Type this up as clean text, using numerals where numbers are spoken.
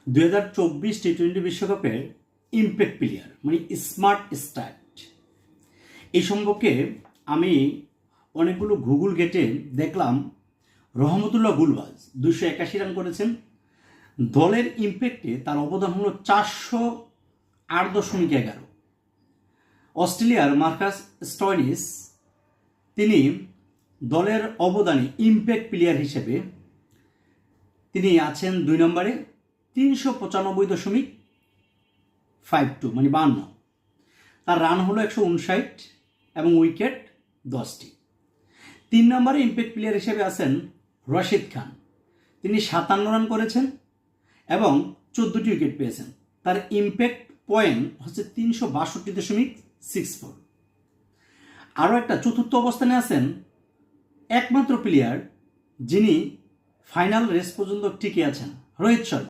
2024 টি-20 বিশ্বকাপের impact player মানে smart start এই সম্পর্কে আমি অনেকগুলো গুগল ঘেটে দেখলাম। রহমতুল্লাহ গুলবাজ 281 রান করেছেন। দলের ইম্প্যাক্টে তার অবদান হলো 408.11। অস্ট্রেলিয়ার মার্কাস স্টয়নিস তিনি দলের অবদানে ইম্প্যাক্ট প্লেয়ার হিসেবে তিনি আছেন 2 নম্বরে 395.52 মানে 52। তার রান হলো 159 এবং উইকেট 10টি। 3 নম্বরে ইম্প্যাক্ট প্লেয়ার হিসেবে আছেন রশিদ খান, তিনি 57 রান করেছেন এবং 14টি উইকেট পেয়েছেন। তার ইম্প্যাক্ট পয়েন্ট হচ্ছে 362.64। আরও একটা চতুর্থ অবস্থানে আছেন একমাত্র প্লেয়ার যিনি ফাইনাল রেস পর্যন্ত টিকে আছেন, রোহিত শর্মা।